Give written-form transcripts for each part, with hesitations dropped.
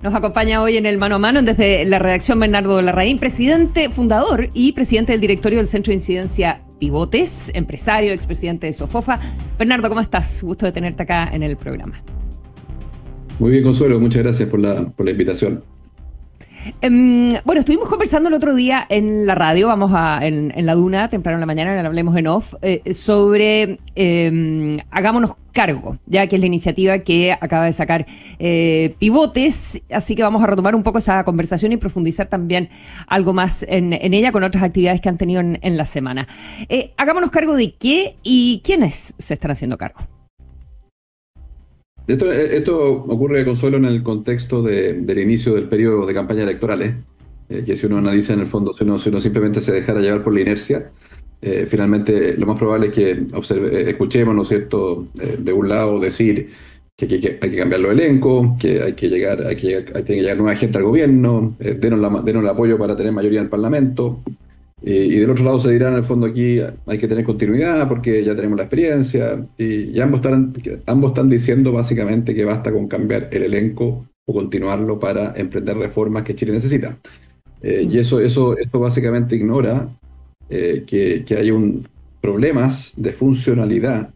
Nos acompaña hoy en el Mano a Mano desde la redacción Bernardo Larraín, presidente, fundador y presidente del directorio del Centro de Incidencia Pivotes, empresario, expresidente de Sofofa. Bernardo, ¿cómo estás? Gusto de tenerte acá en el programa. Muy bien, Consuelo, muchas gracias por la invitación. Bueno, estuvimos conversando el otro día en la radio, en la Duna, temprano en la mañana, en el Hablemos en Off, sobre Hagámonos Cargo, ya que es la iniciativa que acaba de sacar Pivotes, así que vamos a retomar un poco esa conversación y profundizar también algo más en ella con otras actividades que han tenido en la semana. ¿Hagámonos cargo de qué y quiénes se están haciendo cargo? Esto ocurre, Consuelo, en el contexto del inicio del periodo de campañas electorales, que si uno analiza en el fondo, si uno simplemente se dejara llevar por la inercia, finalmente lo más probable es que escuchemos, ¿no es cierto?, de un lado decir que hay que cambiar los elencos, que hay que llegar nueva gente al gobierno, denos el apoyo para tener mayoría en el Parlamento. Y del otro lado se dirá, en el fondo, aquí hay que tener continuidad porque ya tenemos la experiencia, y ambos están diciendo básicamente que basta con cambiar el elenco o continuarlo para emprender reformas que Chile necesita. Y eso básicamente ignora que hay problemas de funcionalidad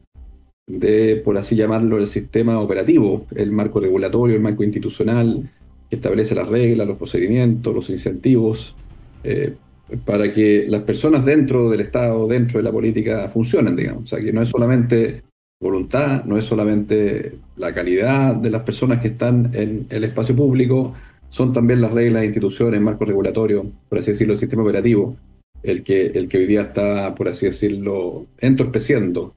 de, por así llamarlo, el sistema operativo, el marco regulatorio, el marco institucional que establece las reglas, los procedimientos, los incentivos, para que las personas dentro del Estado, dentro de la política, funcionen, digamos. O sea, que no es solamente voluntad, no es solamente la calidad de las personas que están en el espacio público, son también las reglas, instituciones, marco regulatorio, por así decirlo, el sistema operativo, el que hoy día está, por así decirlo, entorpeciendo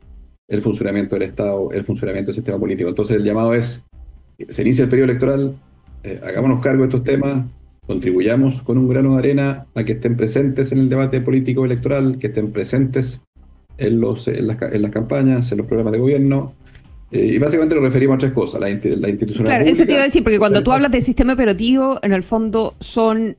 el funcionamiento del Estado, el funcionamiento del sistema político. Entonces el llamado es, se inicia el periodo electoral, hagámonos cargo de estos temas, contribuyamos con un grano de arena a que estén presentes en el debate político electoral, que estén presentes en las campañas, en los programas de gobierno, y básicamente nos referimos a tres cosas: la institucionalidad. Claro, pública, eso te iba a decir, porque cuando tú hablas de sistema operativo, en el fondo son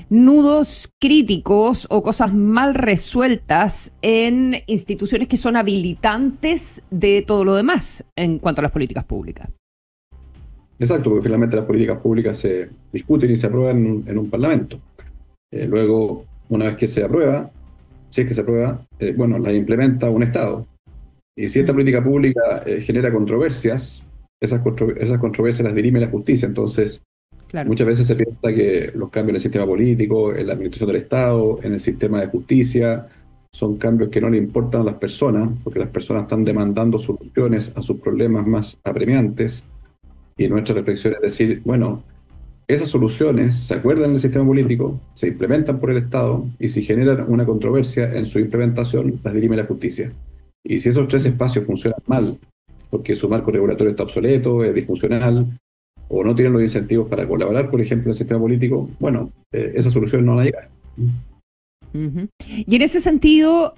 nudos críticos o cosas mal resueltas en instituciones que son habilitantes de todo lo demás en cuanto a las políticas públicas. Exacto, porque finalmente las políticas públicas se discuten y se aprueban en un parlamento. Luego, una vez que se aprueba, si es que se aprueba, bueno, las implementa un Estado. Y si esta política pública genera controversias, esas controversias las dirime la justicia. Entonces, claro, muchas veces se piensa que los cambios en el sistema político, en la administración del Estado, en el sistema de justicia, son cambios que no le importan a las personas, porque las personas están demandando soluciones a sus problemas más apremiantes. Y nuestra reflexión es decir, bueno, esas soluciones se acuerdan del sistema político, se implementan por el Estado, y si generan una controversia en su implementación, las dirime la justicia. Y si esos tres espacios funcionan mal, porque su marco regulatorio está obsoleto, es disfuncional, o no tienen los incentivos para colaborar, por ejemplo, en el sistema político, bueno, esa solución no va a llegar. Uh-huh. Y en ese sentido,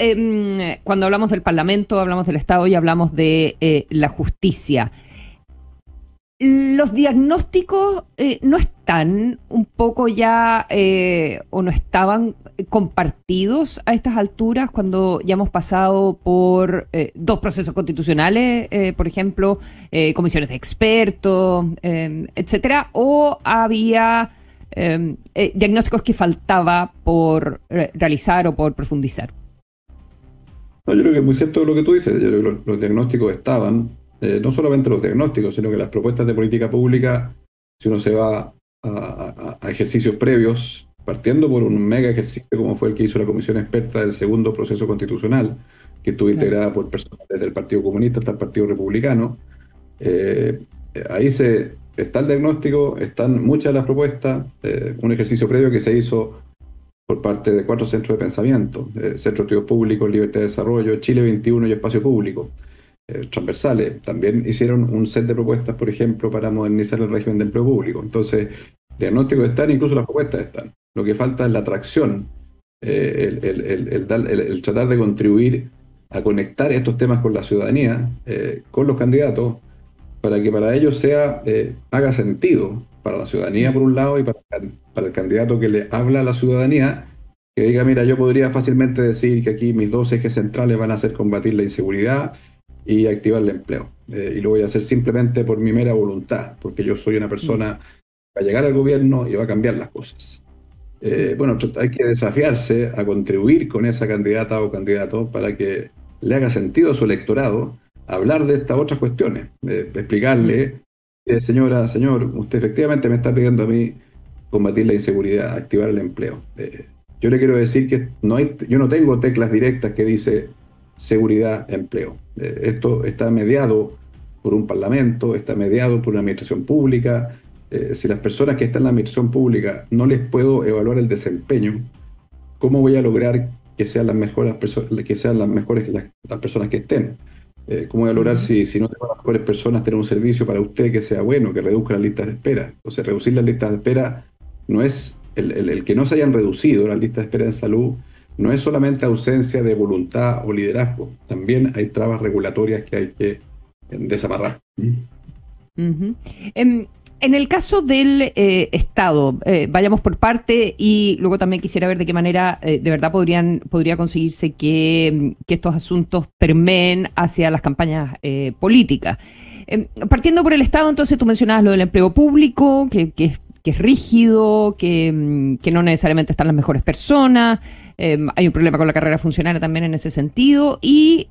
cuando hablamos del Parlamento, hablamos del Estado y hablamos de la justicia, ¿los diagnósticos no están un poco ya o no estaban compartidos a estas alturas cuando ya hemos pasado por dos procesos constitucionales, por ejemplo, comisiones de expertos, etcétera? ¿O había diagnósticos que faltaba por realizar o por profundizar? No, yo creo que es muy cierto lo que tú dices. Yo creo que los diagnósticos estaban. No solamente los diagnósticos, sino que las propuestas de política pública, si uno se va a ejercicios previos, partiendo por un mega ejercicio como fue el que hizo la Comisión Experta del segundo proceso constitucional, que estuvo integrada por personas desde el Partido Comunista hasta el Partido Republicano, ahí está el diagnóstico, están muchas de las propuestas, un ejercicio previo que se hizo por parte de 4 centros de pensamiento, Centro de Estudios Públicos, Libertad de Desarrollo, Chile 21 y Espacio Público. Transversales, también hicieron un set de propuestas, por ejemplo, para modernizar el régimen de empleo público. Entonces, diagnósticos están, incluso las propuestas están. Lo que falta es la atracción, el tratar de contribuir a conectar estos temas con la ciudadanía, con los candidatos, para que para ellos haga sentido para la ciudadanía por un lado y para el candidato que le habla a la ciudadanía, que diga, mira, yo podría fácilmente decir que aquí mis 2 ejes centrales van a ser combatir la inseguridad y activar el empleo. Y lo voy a hacer simplemente por mi mera voluntad, porque yo soy una persona va a llegar al gobierno y va a cambiar las cosas. Bueno, hay que desafiarse a contribuir con esa candidata o candidato para que le haga sentido a su electorado hablar de estas otras cuestiones, explicarle, señora, señor, usted efectivamente me está pidiendo a mí combatir la inseguridad, activar el empleo. Yo le quiero decir que yo no tengo teclas directas que dice seguridad, empleo. Esto está mediado por un parlamento, está mediado por una administración pública. Si las personas que están en la administración pública no les puedo evaluar el desempeño, ¿cómo voy a lograr que sean las mejores las personas que estén? ¿Cómo voy a lograr si no tengo las mejores personas tener un servicio para usted que sea bueno, que reduzca las listas de espera? Entonces, reducir las listas de espera no es el que no se hayan reducido las listas de espera en salud, no es solamente ausencia de voluntad o liderazgo, también hay trabas regulatorias que hay que desamarrar. En el caso del Estado, vayamos por parte y luego también quisiera ver de qué manera de verdad podría conseguirse que estos asuntos permeen hacia las campañas políticas. Partiendo por el Estado, entonces tú mencionabas lo del empleo público, que es rígido, que no necesariamente están las mejores personas. Hay un problema con la carrera funcionaria también en ese sentido. Y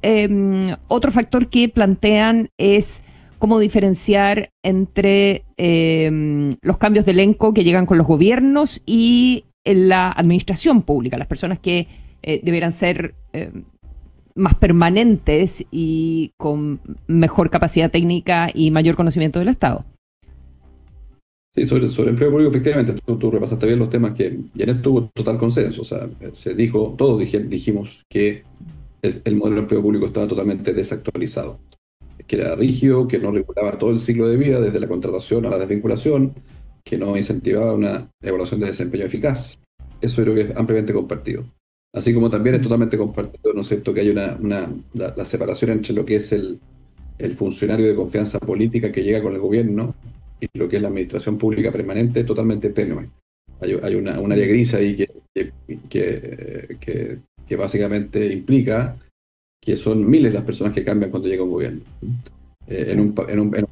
otro factor que plantean es cómo diferenciar entre los cambios de elenco que llegan con los gobiernos y la administración pública, las personas que deberán ser más permanentes y con mejor capacidad técnica y mayor conocimiento del Estado. Sí, sobre empleo público, efectivamente, tú repasaste bien los temas y en esto hubo total consenso. O sea, todos dijimos que el modelo de empleo público estaba totalmente desactualizado, que era rígido, que no regulaba todo el ciclo de vida, desde la contratación a la desvinculación, que no incentivaba una evaluación de desempeño eficaz. Eso creo que es ampliamente compartido. Así como también es totalmente compartido, ¿no es cierto?, que hay la separación entre lo que es el funcionario de confianza política que llega con el gobierno y lo que es la administración pública permanente, totalmente tenue. Hay un área gris ahí que básicamente implica que son miles las personas que cambian cuando llega un gobierno. En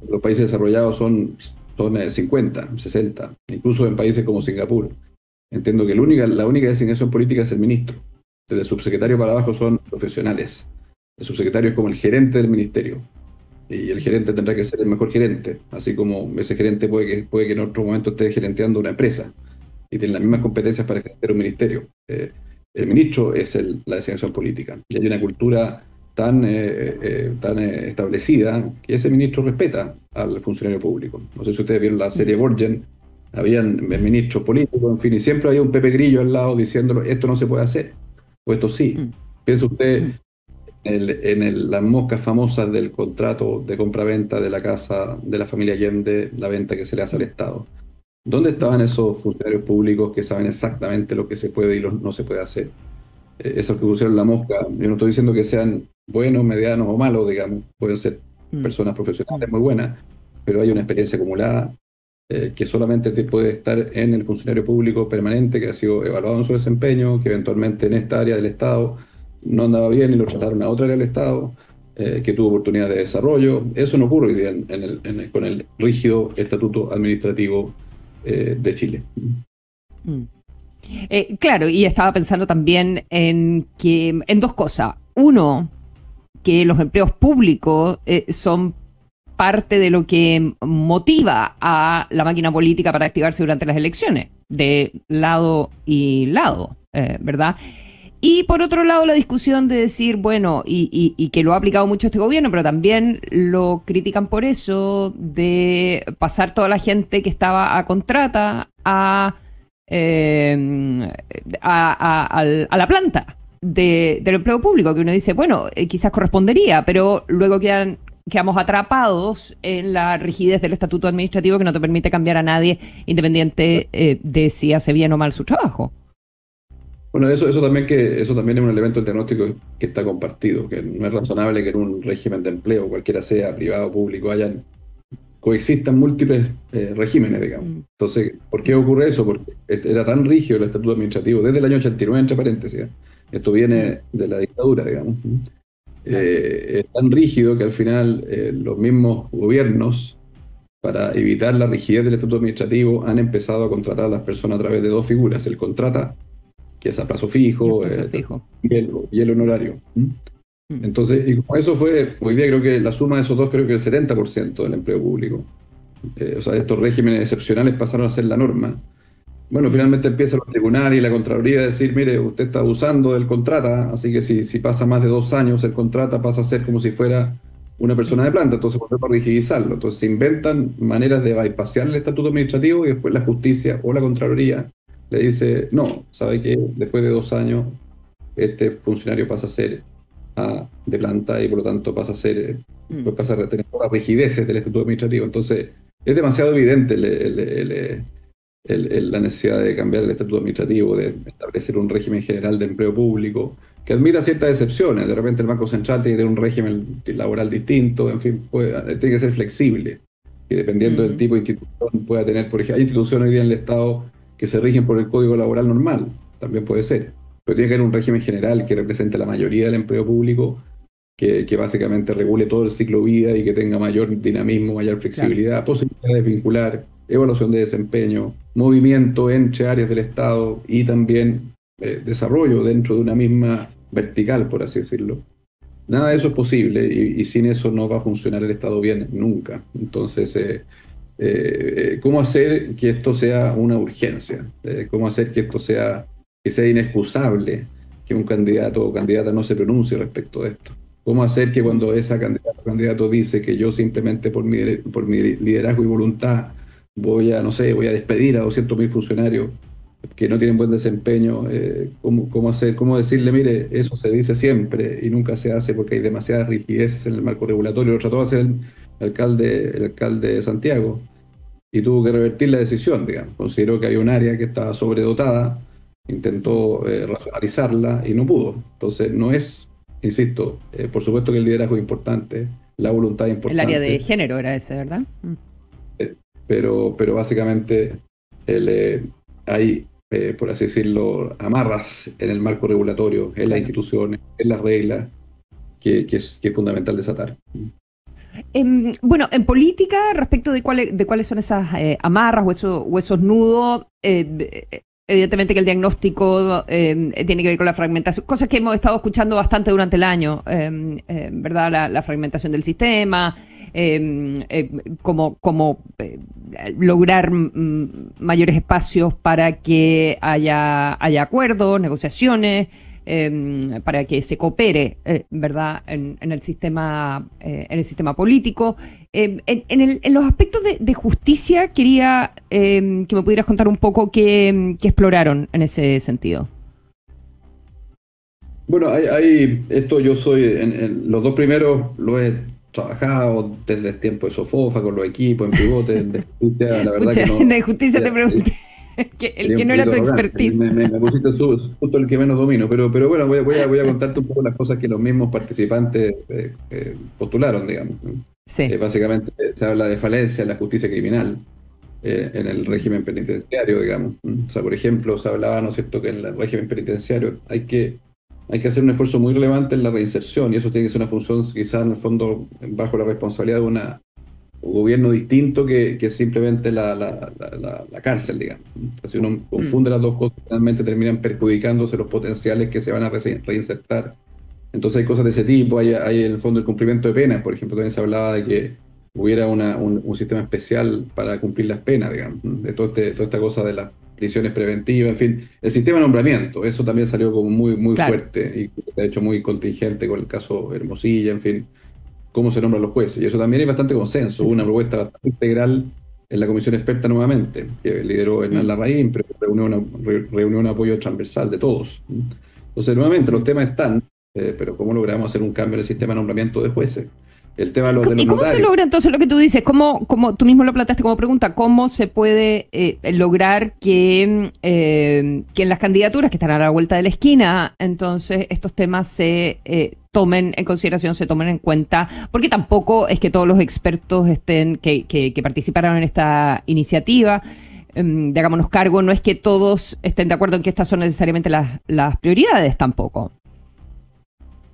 los países desarrollados son 50, 60, incluso en países como Singapur. Entiendo que la única designación política es el ministro. Desde el subsecretario para abajo son profesionales. El subsecretario es como el gerente del ministerio. Y el gerente tendrá que ser el mejor gerente, así como ese gerente puede que en otro momento esté gerenteando una empresa y tiene las mismas competencias para gerentear un ministerio. El ministro es la designación política. Y hay una cultura tan establecida que ese ministro respeta al funcionario público. No sé si ustedes vieron la serie Borgen, habían ministros políticos, en fin, y siempre había un Pepe Grillo al lado diciéndolo, esto no se puede hacer, o esto sí. Piensa usted las moscas famosas del contrato de compraventa de la casa de la familia Allende, la venta que se le hace al Estado. ¿Dónde estaban esos funcionarios públicos que saben exactamente lo que se puede y no se puede hacer? Esos que pusieron la mosca, yo no estoy diciendo que sean buenos, medianos o malos, digamos, pueden ser personas profesionales muy buenas, pero hay una experiencia acumulada que solamente te puede estar en el funcionario público permanente que ha sido evaluado en su desempeño, que eventualmente en esta área del Estado no andaba bien y lo trasladaron a otra área del Estado, que tuvo oportunidades de desarrollo. Eso no ocurre hoy día con el rígido estatuto administrativo de Chile. Claro, y estaba pensando también en dos cosas. Uno, que los empleos públicos son parte de lo que motiva a la máquina política para activarse durante las elecciones, de lado y lado, ¿verdad? Y por otro lado, la discusión de decir, bueno, y que lo ha aplicado mucho este gobierno, pero también lo critican por eso, de pasar toda la gente que estaba a contrata a la planta del empleo público, que uno dice, bueno, quizás correspondería, pero luego quedamos atrapados en la rigidez del estatuto administrativo que no te permite cambiar a nadie independiente de si hace bien o mal su trabajo. Bueno, eso también es un elemento del diagnóstico que está compartido, que no es razonable que en un régimen de empleo, cualquiera sea privado o público, coexistan múltiples regímenes, digamos. Entonces, ¿por qué ocurre eso? Porque era tan rígido el estatuto administrativo desde el año 89, entre paréntesis. Esto viene de la dictadura, digamos. Es tan rígido que al final los mismos gobiernos para evitar la rigidez del estatuto administrativo, han empezado a contratar a las personas a través de dos figuras: el contrata, que es a plazo fijo, y el honorario. Entonces, y como eso fue, hoy día creo que la suma de esos dos, creo que el 70% del empleo público. O sea, estos regímenes excepcionales pasaron a ser la norma. Bueno, finalmente empieza los tribunales y la Contraloría a decir, mire, usted está abusando del contrata, así que si pasa más de 2 años, el contrata pasa a ser como si fuera una persona de planta, entonces volvemos a rigidizarlo. Entonces se inventan maneras de bypassear el estatuto administrativo y después la justicia o la Contraloría le dice, no, sabe que después de 2 años este funcionario pasa a ser de planta y por lo tanto pasa a ser, pues pasa a tener todas las rigideces del estatuto administrativo. Entonces es demasiado evidente la necesidad de cambiar el estatuto administrativo, de establecer un régimen general de empleo público que admita ciertas excepciones. De repente el Banco Central tiene que tener un régimen laboral distinto, en fin, tiene que ser flexible, que dependiendo del tipo de institución pueda tener, por ejemplo, hay instituciones hoy día en el Estado que se rigen por el Código Laboral normal, también puede ser, pero tiene que haber un régimen general que represente la mayoría del empleo público, que básicamente regule todo el ciclo vida y que tenga mayor dinamismo, mayor flexibilidad, posibilidad de vincular, evaluación de desempeño, movimiento entre áreas del Estado y también desarrollo dentro de una misma vertical, por así decirlo. Nada de eso es posible y sin eso no va a funcionar el Estado bien nunca. Entonces, ¿cómo hacer que esto sea una urgencia? ¿Cómo hacer que esto sea inexcusable que un candidato o candidata no se pronuncie respecto de esto? ¿Cómo hacer que cuando esa candidata o candidato dice que yo simplemente por mi liderazgo y voluntad voy a despedir a 200.000 funcionarios que no tienen buen desempeño, cómo decirle, mire, eso se dice siempre y nunca se hace porque hay demasiada rigidez en el marco regulatorio? Lo trató de hacer el alcalde de Santiago y tuvo que revertir la decisión, digamos. Consideró que había un área que estaba sobredotada, intentó racionalizarla y no pudo. Entonces no es, insisto, por supuesto que el liderazgo es importante, la voluntad es importante. El área de género era ese, ¿verdad? Pero básicamente hay, por así decirlo, amarras en el marco regulatorio, en las instituciones, en las reglas, que es fundamental desatar. Bueno, en política, respecto de cuáles son esas amarras o esos nudos, evidentemente que el diagnóstico tiene que ver con la fragmentación, cosas que hemos estado escuchando bastante durante el año, ¿verdad? La fragmentación del sistema, cómo lograr mayores espacios para que haya acuerdos, negociaciones, para que se coopere, ¿verdad? En el sistema político. En los aspectos de justicia, quería que me pudieras contar un poco qué exploraron en ese sentido. Bueno, esto yo soy, en los dos primeros lo he trabajado desde el tiempo de Sofofa, con los equipos, en pivote, de justicia, la verdad. Pucha, que no. De justicia te pregunté. El que no era tu expertise. Me pusiste justo el que menos domino, pero bueno, voy a contarte un poco las cosas que los mismos participantes postularon, digamos. Sí. Básicamente se habla de falencia en la justicia criminal, en el régimen penitenciario, digamos. O sea, por ejemplo, se hablaba, ¿no es cierto?, que en el régimen penitenciario hay que hacer un esfuerzo muy relevante en la reinserción, y eso tiene que ser una función quizás en el fondo bajo la responsabilidad de un gobierno distinto que simplemente la cárcel, digamos. Si uno confunde las dos cosas, finalmente terminan perjudicándose los potenciales que se van a reinsertar. Entonces hay cosas de ese tipo, hay en el fondo el cumplimiento de penas, por ejemplo, también se hablaba de que hubiera un sistema especial para cumplir las penas, digamos, de toda esta cosa de las prisiones preventivas, en fin, el sistema de nombramiento, eso también salió como muy claro, fuerte y de hecho muy contingente con el caso Hermosilla, en fin, cómo se nombran los jueces, y eso también hay bastante consenso. Hubo una propuesta bastante integral en la comisión experta nuevamente, que lideró Hernán Larraín, pero reunió un apoyo transversal de todos. Entonces, nuevamente, los temas están, pero ¿cómo logramos hacer un cambio en el sistema de nombramiento de jueces? El tema de los ¿Y cómo se logra entonces lo que tú dices? ¿Cómo tú mismo lo planteaste como pregunta? ¿Cómo se puede lograr que en las candidaturas que están a la vuelta de la esquina, entonces estos temas se tomen en consideración, se tomen en cuenta? Porque tampoco es que todos los expertos que participaron en esta iniciativa, de hagámonos cargo, no es que todos estén de acuerdo en que estas son necesariamente las prioridades tampoco.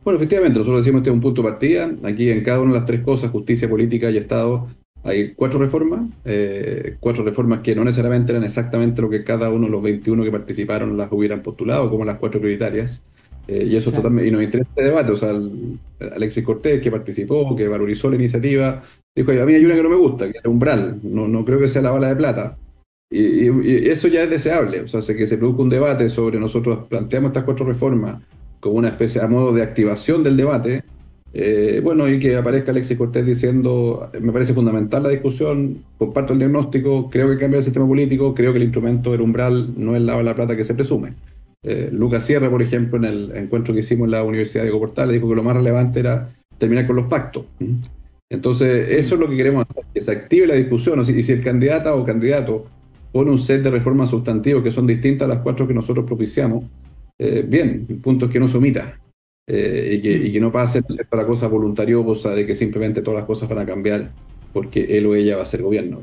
Bueno, efectivamente, nosotros decimos que este es un punto de partida. Aquí en cada una de las tres cosas, justicia, política y Estado, Hay cuatro reformas que no necesariamente eran exactamente lo que cada uno de los 21 que participaron las hubieran postulado, como las cuatro prioritarias. Y eso Claro. totalmente, y nos interesa este debate. O sea, Alexis Cortés, que participó, que valorizó la iniciativa, dijo: a mí hay una que no me gusta, que es el umbral, no creo que sea la bala de plata. Y eso ya es deseable. O sea, que se produzca un debate sobre, nosotros planteamos estas cuatro reformas como una especie a modo de activación del debate. Bueno, y que aparezca Alexis Cortés diciendo: me parece fundamental la discusión, comparto el diagnóstico, creo que cambia el sistema político, creo que el instrumento del umbral no es la bala de plata que se presume. Lucas Sierra, por ejemplo, en el encuentro que hicimos en la Universidad de Portales, dijo que lo más relevante era terminar con los pactos. Entonces, eso es lo que queremos hacer, que se active la discusión. Y si el candidata o candidato pone un set de reformas sustantivas que son distintas a las cuatro que nosotros propiciamos, bien, el punto es que no se omita. Y que no pase para la cosa voluntariosa de que simplemente todas las cosas van a cambiar porque él o ella va a ser gobierno.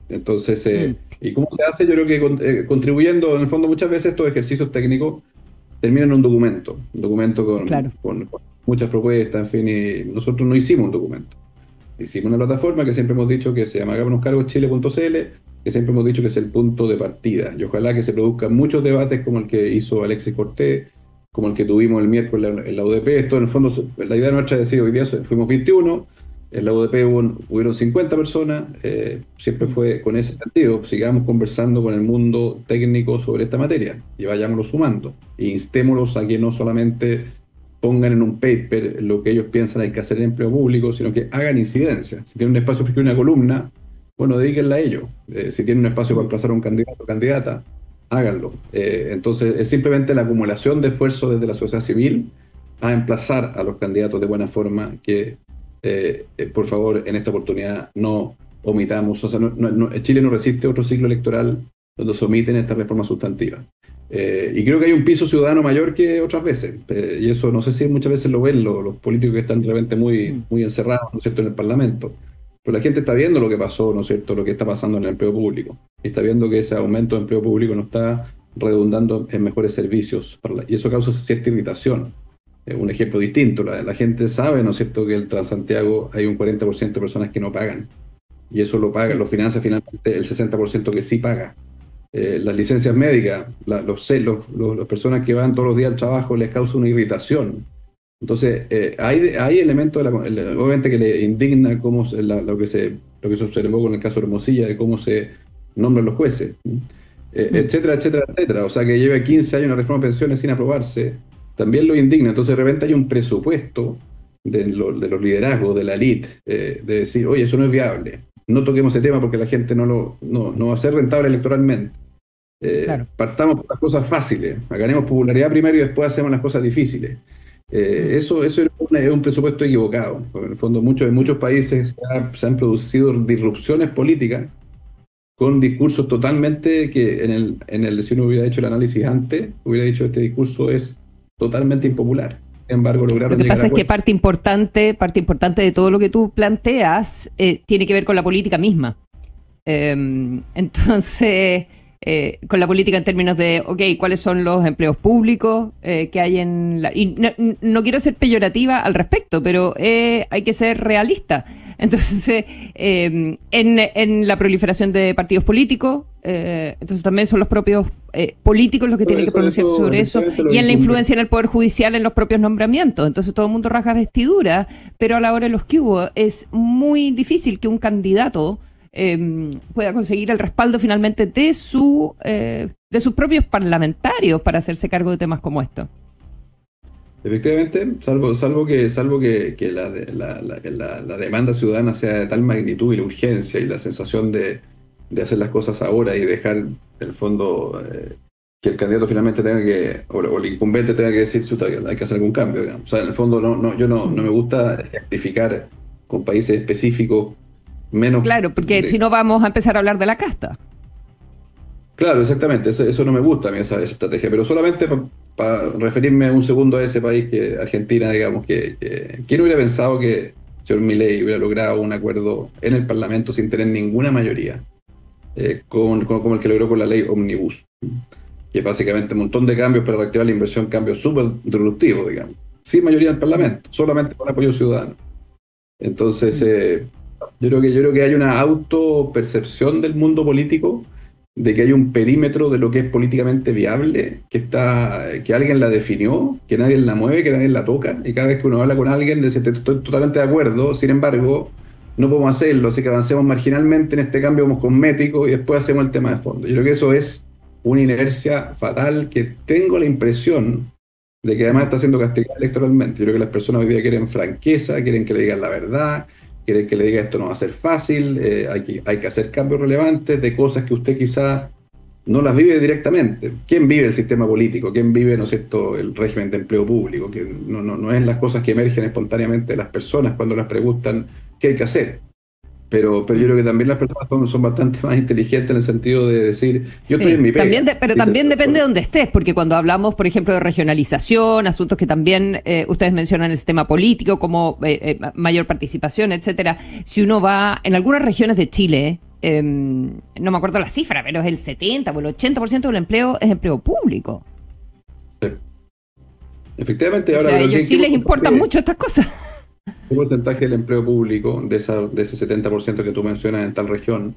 Entonces, ¿y cómo se hace? Yo creo que contribuyendo, en el fondo, muchas veces estos ejercicios técnicos terminan en un documento Claro. con muchas propuestas, en fin, y nosotros no hicimos un documento. Hicimos una plataforma que siempre hemos dicho que se llama hagámonoscargoschile.cl, que siempre hemos dicho que es el punto de partida. Y ojalá que se produzcan muchos debates como el que hizo Alexis Cortés, como el que tuvimos el miércoles en la UDP. Esto, en el fondo, la idea nuestra es decir: hoy día fuimos 21, en la UDP hubieron 50 personas, siempre fue con ese sentido: sigamos conversando con el mundo técnico sobre esta materia y vayámoslo sumando. E instémoslos a que no solamente pongan en un paper lo que ellos piensan hay que hacer en empleo público, sino que hagan incidencia. Si tienen un espacio para escribir una columna, bueno, dedíquenla a ello. Si tienen un espacio para emplazar a un candidato o candidata, háganlo. Entonces, es simplemente la acumulación de esfuerzos desde la sociedad civil a emplazar a los candidatos de buena forma que, por favor, en esta oportunidad no omitamos. O sea, Chile no resiste otro ciclo electoral donde se omiten estas reformas sustantivas. Y creo que hay un piso ciudadano mayor que otras veces. Y eso no sé si muchas veces lo ven los políticos que están realmente muy encerrados, ¿no es cierto?, en el Parlamento. Pero la gente está viendo lo que pasó, ¿no es cierto?, lo que está pasando en el empleo público. Y está viendo que ese aumento de empleo público no está redundando en mejores servicios. Y eso causa cierta irritación. Un ejemplo distinto: la gente sabe, ¿no es cierto?, que el Transantiago hay un 40% de personas que no pagan. Y eso lo paga, lo financia finalmente el 60% que sí paga. Las licencias médicas, las personas que van todos los días al trabajo les causa una irritación. Entonces, hay elementos, obviamente, que le indigna lo que se observó con el caso de Hermosilla, de cómo se nombran los jueces, etcétera, etcétera, etcétera. O sea, que lleve 15 años una reforma de pensiones sin aprobarse, también lo indigna. Entonces, de repente hay un presupuesto de los liderazgos, de la elite, de decir: oye, eso no es viable, no toquemos ese tema porque la gente no va a ser rentable electoralmente. Claro. Partamos por las cosas fáciles, ganemos popularidad primero y después hacemos las cosas difíciles. Eso es un presupuesto equivocado. Porque en el fondo, en muchos países se han producido disrupciones políticas con discursos totalmente que si uno hubiera hecho el análisis antes, hubiera dicho: este discurso es totalmente impopular. Sin embargo, Lo lograron que llegar pasa a es que parte importante de todo lo que tú planteas tiene que ver con la política misma. Entonces, con la política en términos de, ok, ¿cuáles son los empleos públicos que hay en la... Y no quiero ser peyorativa al respecto, pero hay que ser realista. Entonces, en la proliferación de partidos políticos, entonces también son los propios políticos los que tienen que pronunciarse sobre eso, y en la influencia en el Poder Judicial, en los propios nombramientos. Entonces todo el mundo raja vestidura, pero a la hora de los que hubo es muy difícil que un candidato pueda conseguir el respaldo finalmente de sus propios parlamentarios para hacerse cargo de temas como estos. Efectivamente, salvo que la demanda ciudadana sea de tal magnitud y la urgencia y la sensación de hacer las cosas ahora y dejar, en el fondo, que el candidato finalmente tenga que, o el incumbente tenga que decir: hay que hacer algún cambio, digamos. O sea, en el fondo, yo no me gusta ejemplificar con países específicos menos. Claro, porque si no vamos a empezar a hablar de la casta. Claro, exactamente, eso no me gusta a mí, esa estrategia, pero solamente para referirme un segundo a ese país, que Argentina, digamos, ¿quién hubiera pensado que el señor Milei hubiera logrado un acuerdo en el Parlamento sin tener ninguna mayoría, como el que logró con la ley Omnibus, que básicamente un montón de cambios para reactivar la inversión, cambios súper disruptivos, digamos, sin mayoría en el Parlamento, solamente con apoyo ciudadano? Entonces, Yo creo que hay una autopercepción del mundo político de que hay un perímetro de lo que es políticamente viable, que alguien la definió, que nadie la mueve, que nadie la toca, y cada vez que uno habla con alguien dice, estoy totalmente de acuerdo, sin embargo, no podemos hacerlo, así que avancemos marginalmente en este cambio como cosmético y después hacemos el tema de fondo. Yo creo que eso es una inercia fatal que tengo la impresión de que además está siendo castigada electoralmente. Yo creo que las personas hoy día quieren franqueza, quieren que le digan la verdad, quieren que le diga esto no va a ser fácil, hay que hacer cambios relevantes de cosas que usted quizá no las vive directamente. ¿Quién vive el sistema político? ¿Quién vive, no es cierto, el régimen de empleo público? Que no es las cosas que emergen espontáneamente de las personas cuando las preguntan qué hay que hacer. Pero yo creo que también las personas son bastante más inteligentes en el sentido de decir, yo estoy en mi pega. Pero también depende de dónde estés, porque cuando hablamos, por ejemplo, de regionalización, asuntos que también ustedes mencionan el sistema político, como mayor participación, etcétera, si uno va en algunas regiones de Chile, no me acuerdo la cifra, pero es el 70 o el 80% del empleo es empleo público. Sí. Efectivamente, ahora... O sea, a ellos sí les importan mucho estas cosas. ¿Qué porcentaje del empleo público, de ese 70% que tú mencionas en tal región,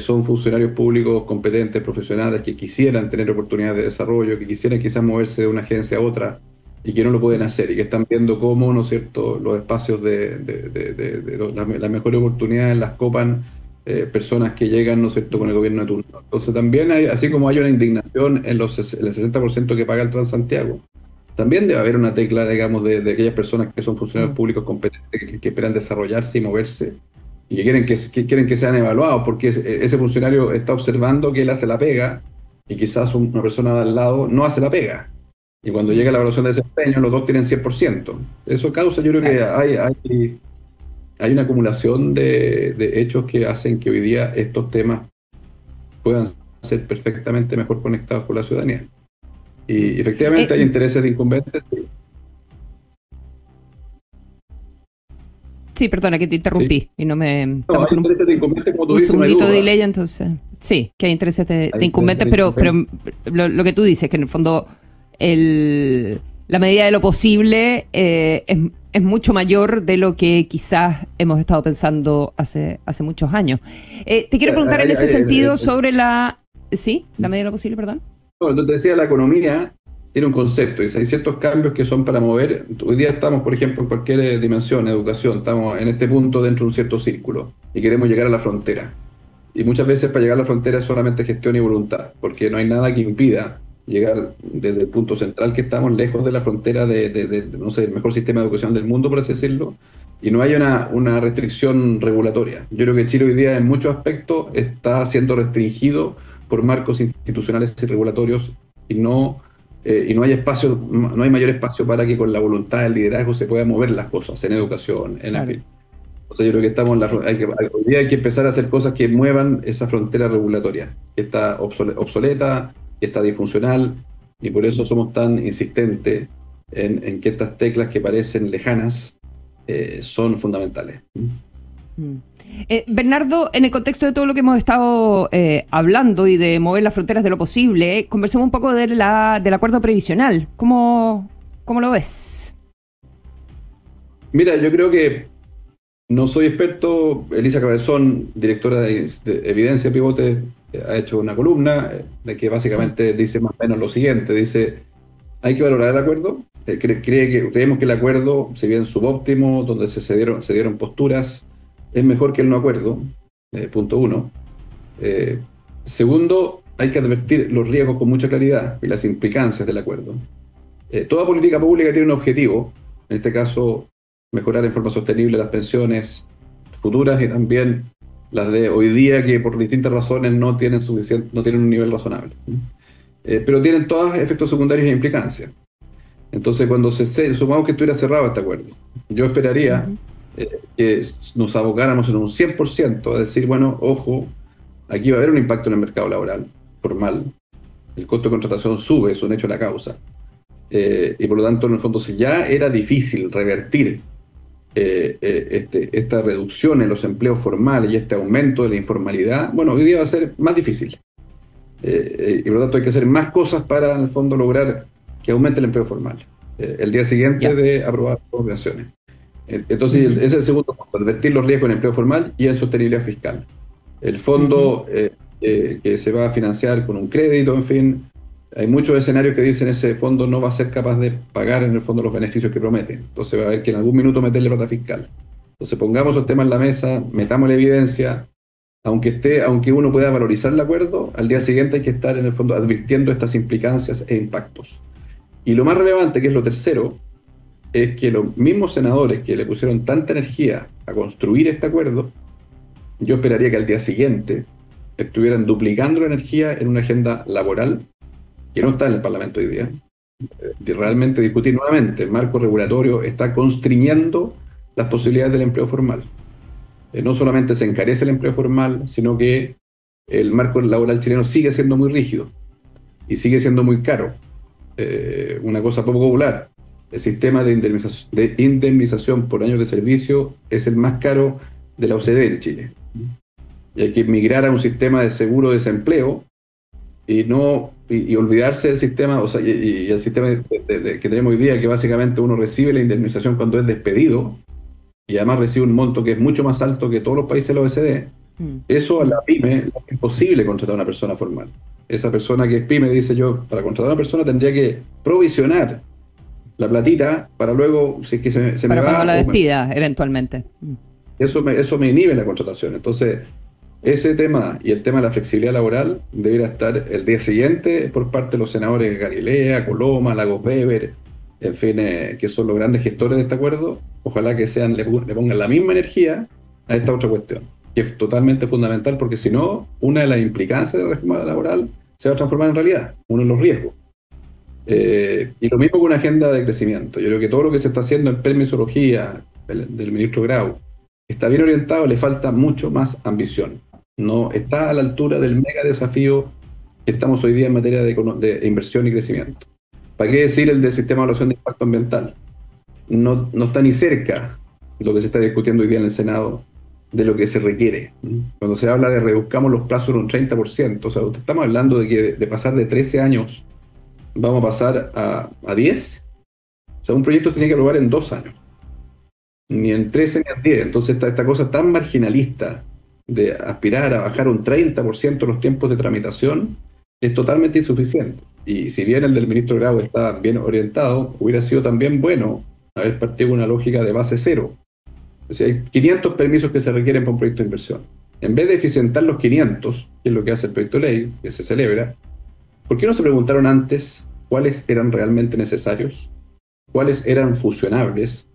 son funcionarios públicos competentes, profesionales, que quisieran tener oportunidades de desarrollo, que quisieran quizás moverse de una agencia a otra y que no lo pueden hacer y que están viendo cómo, ¿no es cierto?, los espacios las mejores oportunidades las copan personas que llegan, ¿no es cierto?, con el gobierno de turno. Entonces también hay, así como hay una indignación en el 60% que paga el Transantiago, también debe haber una tecla, digamos, de aquellas personas que son funcionarios públicos competentes, que esperan desarrollarse y moverse, y que quieren que sean evaluados, porque ese funcionario está observando que él hace la pega, y quizás una persona de al lado no hace la pega. Y cuando llega la evaluación de desempeño, los dos tienen 100%. Eso causa, yo creo que hay una acumulación de hechos que hacen que hoy día estos temas puedan ser perfectamente mejor conectados con la ciudadanía. Y efectivamente hay intereses de incumbentes. Sí, perdona que te interrumpí y no me... No, hay intereses de incumbentes, como tú dices, un segundito de delay, entonces... Sí, que hay intereses de incumbentes, pero lo que tú dices, que en el fondo la medida de lo posible es mucho mayor de lo que quizás hemos estado pensando hace muchos años. Te quiero preguntar en ese sentido sobre la... ¿Sí? ¿La medida de lo posible, perdón? Bueno, te decía, la economía tiene un concepto y hay ciertos cambios que son para mover. Hoy día estamos, por ejemplo, en cualquier dimensión, educación, estamos en este punto dentro de un cierto círculo y queremos llegar a la frontera. Y muchas veces para llegar a la frontera es solamente gestión y voluntad, porque no hay nada que impida llegar desde el punto central que estamos lejos de la frontera no sé, el mejor sistema de educación del mundo, por así decirlo, y no hay una restricción regulatoria. Yo creo que Chile hoy día en muchos aspectos está siendo restringido por marcos institucionales y regulatorios y no hay espacio, no hay mayor espacio para que con la voluntad del liderazgo se puedan mover las cosas en educación, en fin. O sea, yo creo que hoy día hay que empezar a hacer cosas que muevan esa frontera regulatoria, que está obsoleta, que está disfuncional, y por eso somos tan insistentes en que estas teclas que parecen lejanas son fundamentales. Bernardo, en el contexto de todo lo que hemos estado hablando y de mover las fronteras de lo posible, conversemos un poco del acuerdo previsional. ¿Cómo lo ves? Mira, yo creo que no soy experto. Elisa Cabezón, directora de Evidencia Pivote, ha hecho una columna de que básicamente dice más o menos lo siguiente. Dice, hay que valorar el acuerdo. Creemos que el acuerdo, si bien subóptimo, donde se dieron posturas, es mejor que el no acuerdo, punto uno. Segundo, hay que advertir los riesgos con mucha claridad y las implicancias del acuerdo. Toda política pública tiene un objetivo, en este caso, mejorar en forma sostenible las pensiones futuras y también las de hoy día que por distintas razones no tienen un nivel razonable. Pero tienen todos efectos secundarios e implicancias. Entonces, cuando supongamos que estuviera cerrado este acuerdo, yo esperaría que nos abocáramos en un 100% a decir, bueno, ojo, aquí va a haber un impacto en el mercado laboral formal, el costo de contratación sube, es un hecho de la causa, y por lo tanto, en el fondo, si ya era difícil revertir esta reducción en los empleos formales y este aumento de la informalidad, bueno, hoy día va a ser más difícil, y por lo tanto hay que hacer más cosas para, en el fondo, lograr que aumente el empleo formal el día siguiente de aprobar las obligaciones. Entonces, ese es el segundo punto, advertir los riesgos en empleo formal y en sostenibilidad fiscal. El fondo que se va a financiar con un crédito, en fin, hay muchos escenarios que dicen ese fondo no va a ser capaz de pagar en el fondo los beneficios que promete. Entonces va a haber que en algún minuto meterle plata fiscal. Entonces pongamos el tema en la mesa, metamos la evidencia, aunque uno pueda valorizar el acuerdo, al día siguiente hay que estar en el fondo advirtiendo estas implicancias e impactos. Y lo más relevante, que es lo tercero, es que los mismos senadores que le pusieron tanta energía a construir este acuerdo, yo esperaría que al día siguiente estuvieran duplicando la energía en una agenda laboral que no está en el Parlamento hoy día, de realmente discutir nuevamente. El marco regulatorio está constriñendo las posibilidades del empleo formal. No solamente se encarece el empleo formal, sino que el marco laboral chileno sigue siendo muy rígido y sigue siendo muy caro. Una cosa poco popular. El sistema de indemnización por años de servicio es el más caro de la OCDE en Chile. Y hay que migrar a un sistema de seguro de desempleo y olvidarse del sistema, o sea, y el sistema que tenemos hoy día, que básicamente uno recibe la indemnización cuando es despedido, y además recibe un monto que es mucho más alto que todos los países de la OECD. Eso a la pyme es imposible contratar a una persona formal. Esa persona que es pyme dice, yo para contratar a una persona tendría que provisionar la platita para luego, si es que se me va... Para cuando la despida, eventualmente. Eso me inhibe la contratación. Entonces, ese tema y el tema de la flexibilidad laboral debería estar el día siguiente por parte de los senadores Galilea, Coloma, Lagos Weber, en fin, que son los grandes gestores de este acuerdo. Ojalá que le pongan la misma energía a esta otra cuestión, que es totalmente fundamental, porque si no, una de las implicancias de la reforma laboral se va a transformar en realidad, uno de los riesgos. Y lo mismo con una agenda de crecimiento. Yo creo que todo lo que se está haciendo en permisología del ministro Grau está bien orientado, le falta mucho más ambición. No está a la altura del mega desafío que estamos hoy día en materia de inversión y crecimiento. ¿Para qué decir el del sistema de evaluación de impacto ambiental? No está ni cerca lo que se está discutiendo hoy día en el Senado de lo que se requiere. Cuando se habla de reduzcamos los plazos en un 30%, o sea, estamos hablando de que de pasar de 13 años vamos a pasar a 10. O sea, un proyecto se tiene que aprobar en 2 años. Ni en 13 ni en 10. Entonces esta cosa tan marginalista de aspirar a bajar un 30% los tiempos de tramitación es totalmente insuficiente. Y si bien el del ministro Grau está bien orientado, hubiera sido también bueno haber partido con una lógica de base cero. O sea, hay 500 permisos que se requieren para un proyecto de inversión. En vez de eficientar los 500, que es lo que hace el proyecto de ley, que se celebra, ¿por qué no se preguntaron antes cuáles eran realmente necesarios? ¿Cuáles eran fusionables?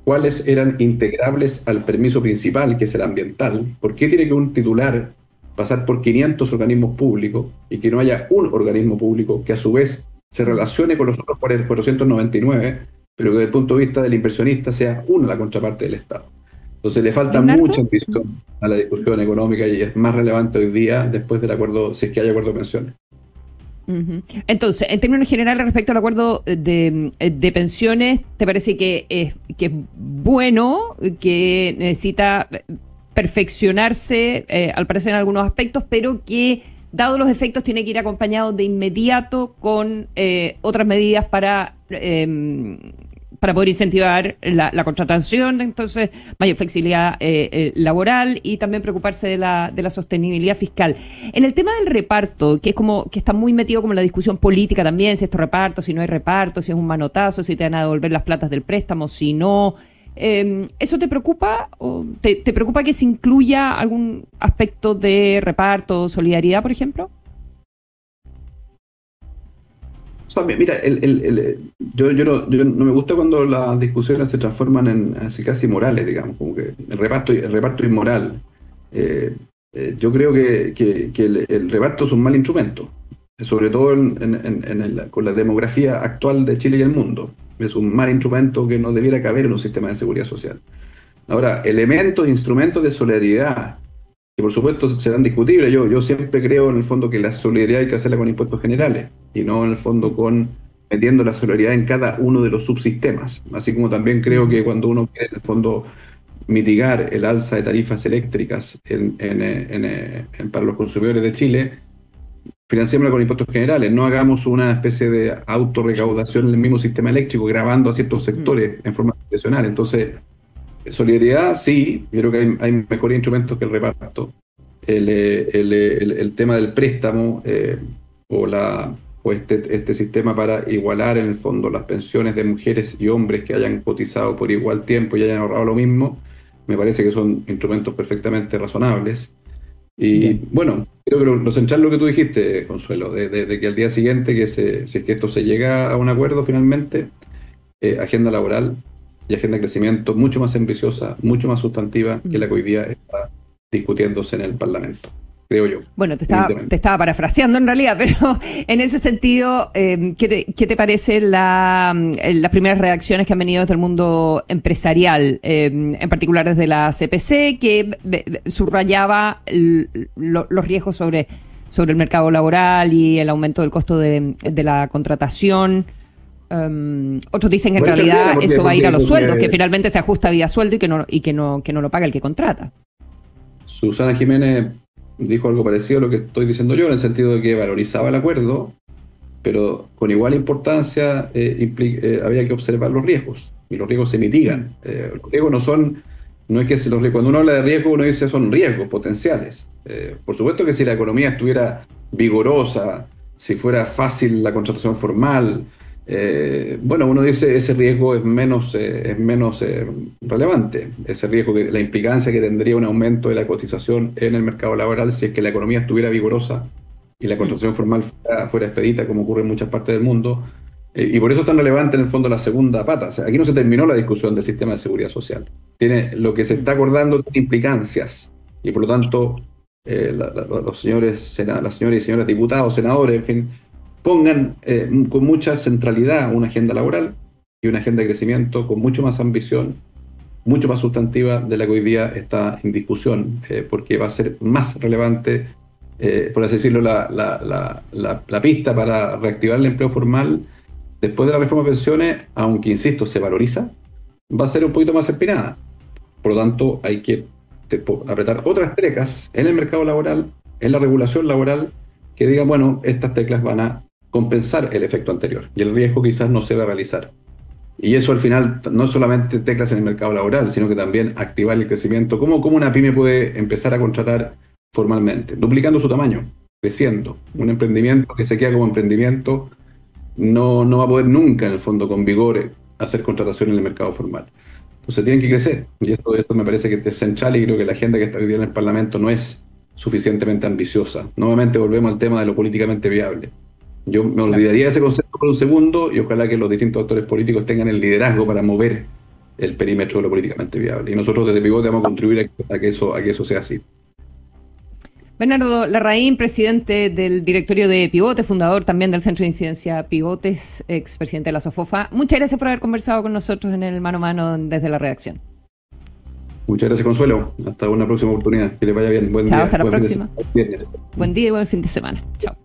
¿Cuáles eran integrables al permiso principal, que es el ambiental? ¿Por qué tiene que un titular pasar por 500 organismos públicos y que no haya un organismo público que a su vez se relacione con los otros 499, pero que desde el punto de vista del inversionista sea una la contraparte del Estado? Entonces le falta mucha ambición a la discusión económica y es más relevante hoy día después del acuerdo, si es que hay acuerdo de pensiones. Entonces, en términos generales, respecto al acuerdo de pensiones, ¿te parece que es bueno, que necesita perfeccionarse, al parecer en algunos aspectos, pero que, dado los efectos, tiene que ir acompañado de inmediato con otras medidas para poder incentivar la contratación, entonces mayor flexibilidad laboral y también preocuparse de la sostenibilidad fiscal? En el tema del reparto, que es como que está muy metido como en la discusión política también, si esto reparto, si no hay reparto, si es un manotazo, si te van a devolver las platas del préstamo, si no, ¿eso te preocupa? ¿O te preocupa que se incluya algún aspecto de reparto, solidaridad, por ejemplo? O sea, mira, yo no me gusta cuando las discusiones se transforman en así casi morales, digamos, como que el reparto inmoral. Yo creo que el reparto es un mal instrumento, sobre todo con la demografía actual de Chile y el mundo. Es un mal instrumento que no debiera caber en un sistema de seguridad social. Ahora, elementos, instrumentos de solidaridad, que por supuesto serán discutibles. Yo siempre creo en el fondo que la solidaridad hay que hacerla con impuestos generales y no en el fondo metiendo la solidaridad en cada uno de los subsistemas. Así como también creo que cuando uno quiere en el fondo mitigar el alza de tarifas eléctricas para los consumidores de Chile, financiémosla con impuestos generales. No hagamos una especie de autorrecaudación en el mismo sistema eléctrico, gravando a ciertos sectores en forma tradicional. Entonces, Solidaridad, sí, yo creo que hay mejores instrumentos que el reparto. El tema del préstamo o este sistema para igualar en el fondo las pensiones de mujeres y hombres que hayan cotizado por igual tiempo y hayan ahorrado lo mismo, me parece que son instrumentos perfectamente razonables. Y Bien. bueno, creo que lo central es lo que tú dijiste, Consuelo, de que al día siguiente, si es que esto se llega a un acuerdo finalmente, agenda laboral y agenda de crecimiento mucho más ambiciosa, mucho más sustantiva que la que hoy día está discutiéndose en el Parlamento, creo yo. Bueno, te estaba parafraseando en realidad, pero en ese sentido, ¿qué te parece las primeras reacciones que han venido desde el mundo empresarial, en particular desde la CPC, que subrayaba los riesgos sobre el mercado laboral y el aumento del costo de la contratación? Otros dicen que en realidad eso va a ir a los sueldos, que finalmente se ajusta vía sueldo y que no lo paga el que contrata. Susana Jiménez dijo algo parecido a lo que estoy diciendo yo, en el sentido de que valorizaba el acuerdo, pero con igual importancia había que observar los riesgos, y los riesgos se mitigan. Los riesgos no es que cuando uno habla de riesgo, uno dice son riesgos potenciales. Por supuesto que si la economía estuviera vigorosa, si fuera fácil la contratación formal, bueno, uno dice ese riesgo es menos relevante, ese riesgo, la implicancia que tendría un aumento de la cotización en el mercado laboral si es que la economía estuviera vigorosa y la contratación formal fuera expedita, como ocurre en muchas partes del mundo, y por eso es tan relevante en el fondo la segunda pata. O sea, aquí no se terminó la discusión del sistema de seguridad social. Lo que se está acordando tiene implicancias, y por lo tanto las señoras y señores diputados, senadores, en fin, pongan con mucha centralidad una agenda laboral y una agenda de crecimiento con mucho más ambición, mucho más sustantiva de la que hoy día está en discusión, porque va a ser más relevante, por así decirlo, la pista para reactivar el empleo formal después de la reforma de pensiones, aunque, insisto, se valoriza, va a ser un poquito más empinada. Por lo tanto, hay que apretar otras teclas en el mercado laboral, en la regulación laboral, que digan, bueno, estas teclas van a compensar el efecto anterior y el riesgo quizás no se va a realizar. Y eso al final no es solamente teclas en el mercado laboral, sino que también activar el crecimiento. ¿Cómo una pyme puede empezar a contratar formalmente? Duplicando su tamaño, creciendo. Un emprendimiento que se queda como emprendimiento no va a poder nunca, en el fondo, con vigor, hacer contratación en el mercado formal. Entonces tienen que crecer. Y esto me parece que es central, y creo que la agenda que está hoy día en el Parlamento no es suficientemente ambiciosa. Nuevamente volvemos al tema de lo políticamente viable. Yo me olvidaría de ese concepto por un segundo, y ojalá que los distintos actores políticos tengan el liderazgo para mover el perímetro de lo políticamente viable. Y nosotros desde Pivote vamos a contribuir a que eso sea así. Bernardo Larraín, presidente del directorio de Pivote, fundador también del Centro de Incidencia Pivotes, expresidente de la SOFOFA. Muchas gracias por haber conversado con nosotros en el Mano a Mano desde la redacción. Muchas gracias, Consuelo. Hasta una próxima oportunidad. Que les vaya bien. Buen día. Chao, hasta la próxima. Buen día y buen fin de semana. Chao.